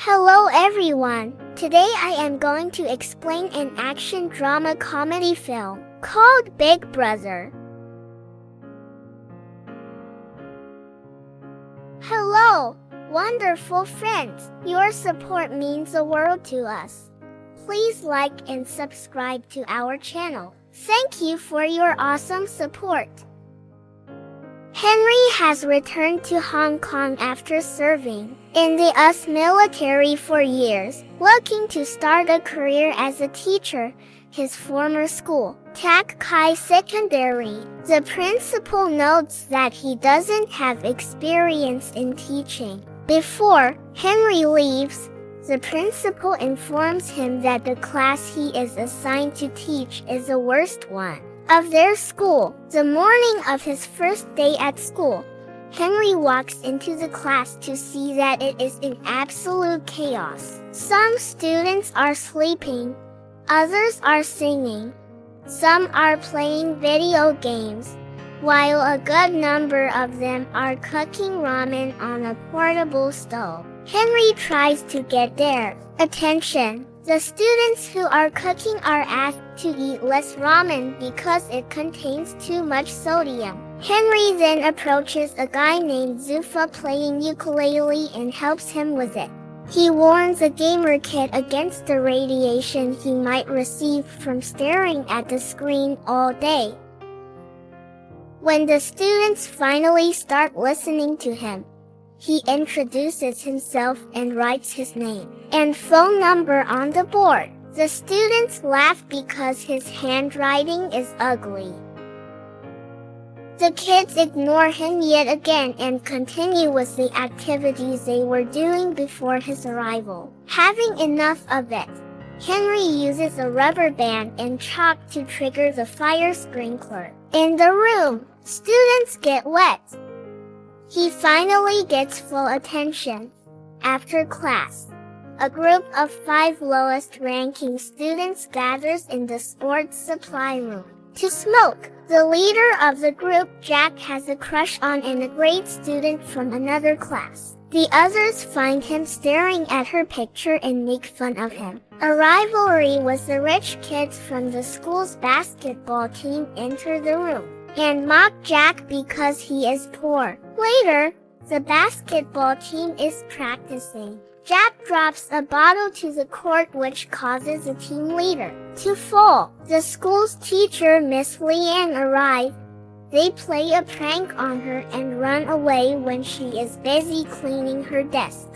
Hello everyone! Today I am going to explain an action drama comedy film called Big Brother. Hello, wonderful friends! Your support means the world to us. Please like and subscribe to our channel. Thank you for your awesome support. Henry has returned to Hong Kong after serving in the US military for years, looking to start a career as a teacher. His former school, Tak Kai Secondary, the principal notes that he doesn't have experience in teaching. Before Henry leaves, the principal informs him that the class he is assigned to teach is the worst one of their school. The morning of his first day at school, Henry walks into the class to see that it is in absolute chaos. Some students are sleeping, others are singing, some are playing video games, while a good number of them are cooking ramen on a portable stove. Henry tries to get their attention. The students who are cooking are asked to eat less ramen because it contains too much sodium. Henry then approaches a guy named Zufa playing ukulele and helps him with it. He warns a gamer kid against the radiation he might receive from staring at the screen all day. When the students finally start listening to him, he introduces himself and writes his name and phone number on the board. The students laugh because his handwriting is ugly. The kids ignore him yet again and continue with the activities they were doing before his arrival. Having enough of it, Henry uses a rubber band and chalk to trigger the fire sprinkler. In the room, students get wet. He finally gets full attention. After class, a group of 5 lowest-ranking students gathers in the sports supply room to smoke. The leader of the group, Jack, has a crush on a grade student from another class. The others find him staring at her picture and make fun of him. A rivalry with the rich kids from the school's basketball team enter the room and mock Jack because he is poor. Later, the basketball team is practicing. Jack drops a bottle to the court, which causes the team leader to fall. The school's teacher, Miss Leanne, arrives. They play a prank on her and run away when she is busy cleaning her desk.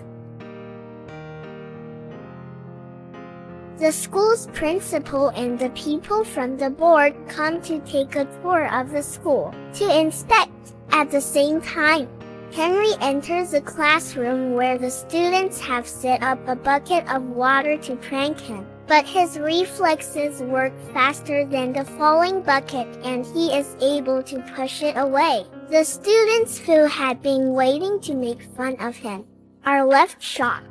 The school's principal and the people from the board come to take a tour of the school to inspect. At the same time, Henry enters the classroom where the students have set up a bucket of water to prank him. But his reflexes work faster than the falling bucket and he is able to push it away. The students who had been waiting to make fun of him are left shocked.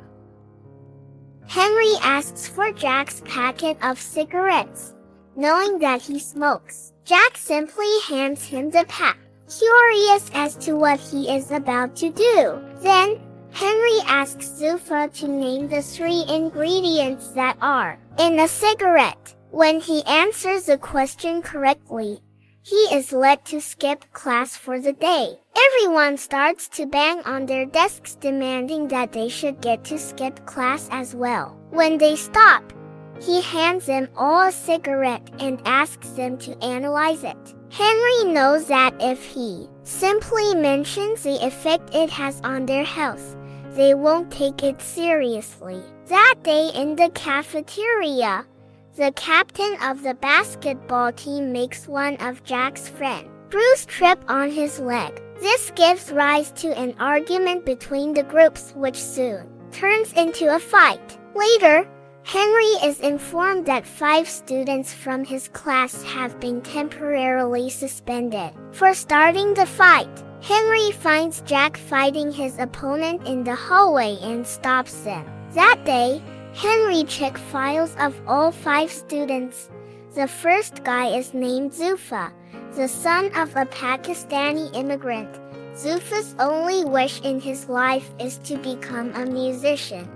Henry asks for Jack's packet of cigarettes, knowing that he smokes. Jack simply hands him the pack, curious as to what he is about to do. Then, Henry asks Zufa to name the 3 ingredients that are in a cigarette. When he answers the question correctly, he is led to skip class for the day. Everyone starts to bang on their desks demanding that they should get to skip class as well. When they stop, he hands them all a cigarette and asks them to analyze it. Henry knows that if he simply mentions the effect it has on their health, they won't take it seriously. That day in the cafeteria, the captain of the basketball team makes one of Jack's friends, Bruce, trip on his leg. This gives rise to an argument between the groups, which soon turns into a fight. Later, Henry is informed that 5 students from his class have been temporarily suspended for starting the fight. Henry finds Jack fighting his opponent in the hallway and stops them. That day, Henry checks files of all 5 students. The first guy is named Zufa, the son of a Pakistani immigrant. Zufa's only wish in his life is to become a musician.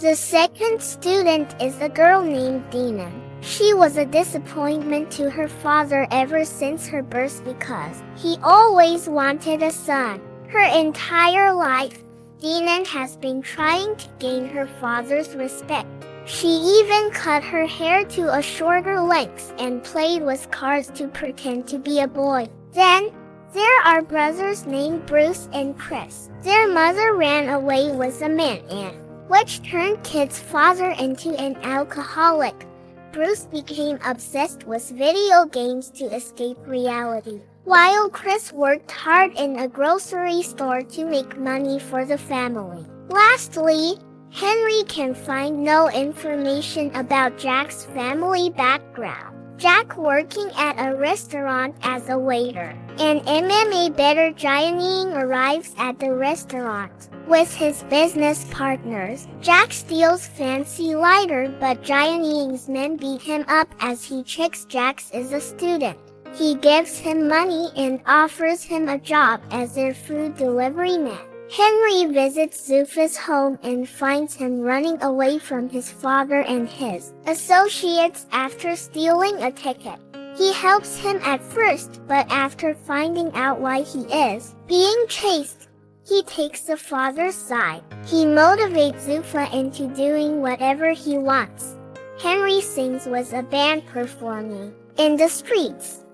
The second student is a girl named Dina. She was a disappointment to her father ever since her birth because he always wanted a son. Her entire life, Dina has been trying to gain her father's respect. She even cut her hair to a shorter length and played with cars to pretend to be a boy. Then, there are brothers named Bruce and Chris. Their mother ran away with a man which turned Kid's father into an alcoholic. Bruce became obsessed with video games to escape reality, while Chris worked hard in a grocery store to make money for the family. Lastly, Henry can find no information about Jack's family background. Jack working at a restaurant as a waiter. An MMA better Jianying arrives at the restaurant with his business partners. Jack steals fancy lighter, but Jianying's men beat him up as he checks Jack is a student. He gives him money and offers him a job as their food delivery man. Henry visits Zufa's home and finds him running away from his father and his associates after stealing a ticket. He helps him at first, but after finding out why he is being chased, he takes the father's side. He motivates Zufa into doing whatever he wants. Henry sings with a band performing in the streets.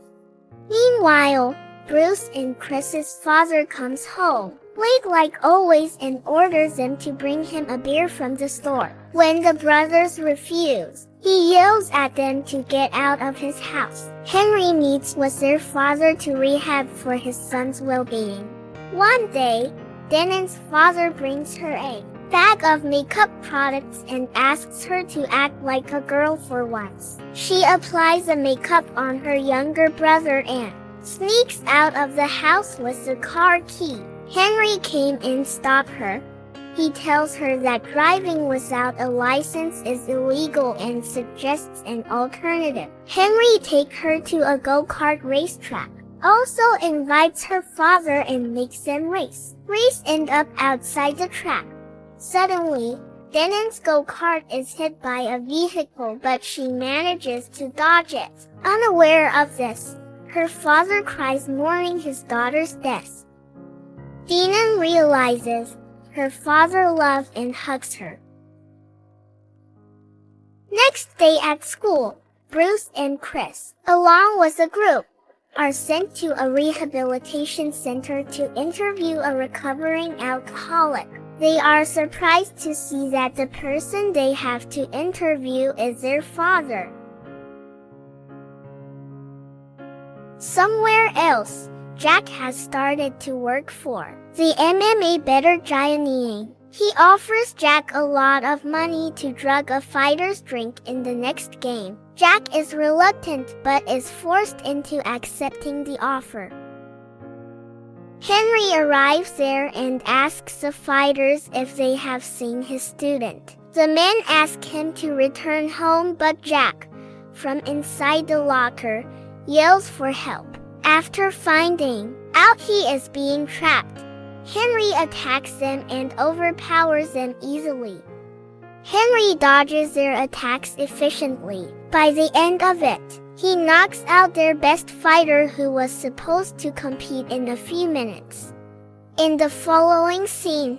Meanwhile, Bruce and Chris's father comes home late like always and orders them to bring him a beer from the store. When the brothers refuse, he yells at them to get out of his house. Henry meets with their father to rehab for his son's well-being. One day, Denon's father brings her a bag of makeup products and asks her to act like a girl for once. She applies the makeup on her younger brother and sneaks out of the house with the car key. Henry came and stopped her. He tells her that driving without a license is illegal and suggests an alternative. Henry takes her to a go-kart racetrack. Also invites her father and makes them race. Race end up outside the track. Suddenly, Denon's go-kart is hit by a vehicle, but she manages to dodge it. Unaware of this, her father cries mourning his daughter's death. Denon realizes her father loves and hugs her. Next day at school, Bruce and Chris, along with a group, are sent to a rehabilitation center to interview a recovering alcoholic. They are surprised to see that the person they have to interview is their father. Somewhere else, Jack has started to work for the MMA better Jianying. He offers Jack a lot of money to drug a fighter's drink in the next game. Jack is reluctant but is forced into accepting the offer. Henry arrives there and asks the fighters if they have seen his student. The men ask him to return home, but Jack, from inside the locker, yells for help. After finding out he is being trapped, Henry attacks them and overpowers them easily. Henry dodges their attacks efficiently. By the end of it, he knocks out their best fighter who was supposed to compete in a few minutes. In the following scene,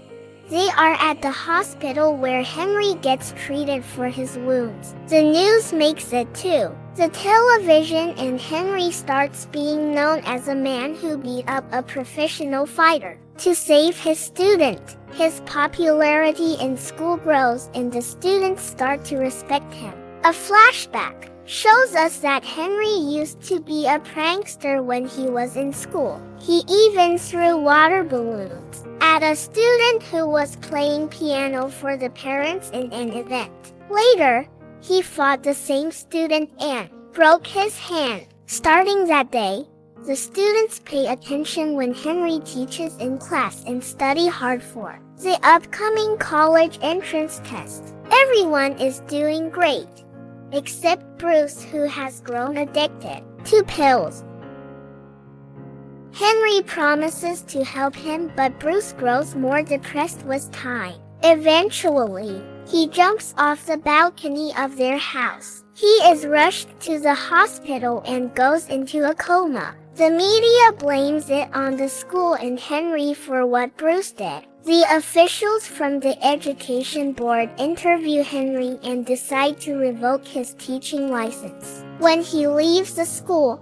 they are at the hospital where Henry gets treated for his wounds. The news makes it too. The television, and Henry starts being known as a man who beat up a professional fighter to save his student. His popularity in school grows and the students start to respect him. A flashback shows us that Henry used to be a prankster when he was in school. He even threw water balloons at a student who was playing piano for the parents in an event. Later, he fought the same student and broke his hand. Starting that day, the students pay attention when Henry teaches in class and study hard for the upcoming college entrance test. Everyone is doing great, except Bruce, who has grown addicted to pills. Henry promises to help him, but Bruce grows more depressed with time. Eventually, He jumps off the balcony of their house. He is rushed to the hospital and goes into a coma. The media blames it on the school and Henry for what Bruce did. The officials from the education board interview Henry and decide to revoke his teaching license. When he leaves the school,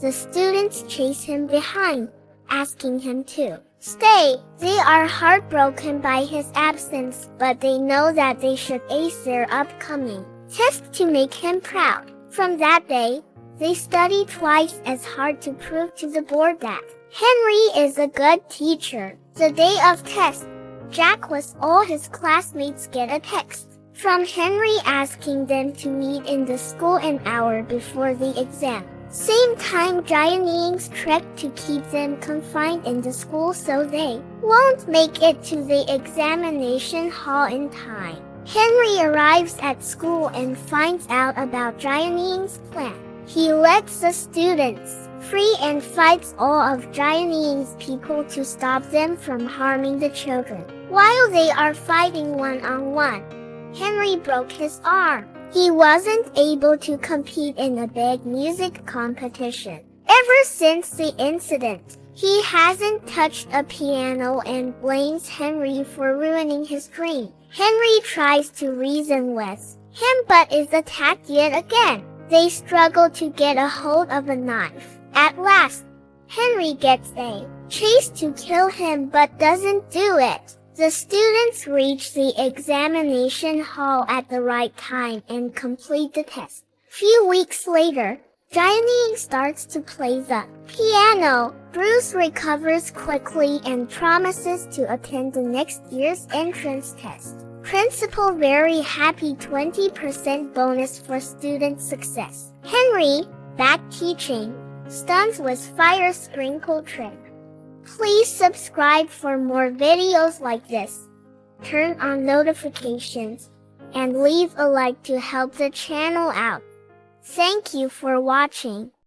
the students chase him behind, asking him to stay. They are heartbroken by his absence, but they know that they should ace their upcoming test to make him proud. From that day, they study twice as hard to prove to the board that Henry is a good teacher. The day of test, Jack was all his classmates get a text from Henry asking them to meet in the school an hour before the exam. Same time Giant Ying's trick to keep them confined in the school so they won't make it to the examination hall in time. Henry arrives at school and finds out about Giant Ying's plan. He lets the students free and fights all of Giant Ying's people to stop them from harming the children. While they are fighting one-on-one, Henry broke his arm. He wasn't able to compete in a big music competition. Ever since the incident, he hasn't touched a piano and blames Henry for ruining his dream. Henry tries to reason with him but is attacked yet again. They struggle to get a hold of a knife. At last, Henry gets a chase to kill him but doesn't do it. The students reach the examination hall at the right time and complete the test. Few weeks later, Giant Ying starts to play the piano. Bruce recovers quickly and promises to attend the next year's entrance test. Principal very happy 20% bonus for student success. Henry, back teaching, stuns with fire sprinkle trick. Please subscribe for more videos like this. Turn on notifications and leave a like to help the channel out. Thank you for watching.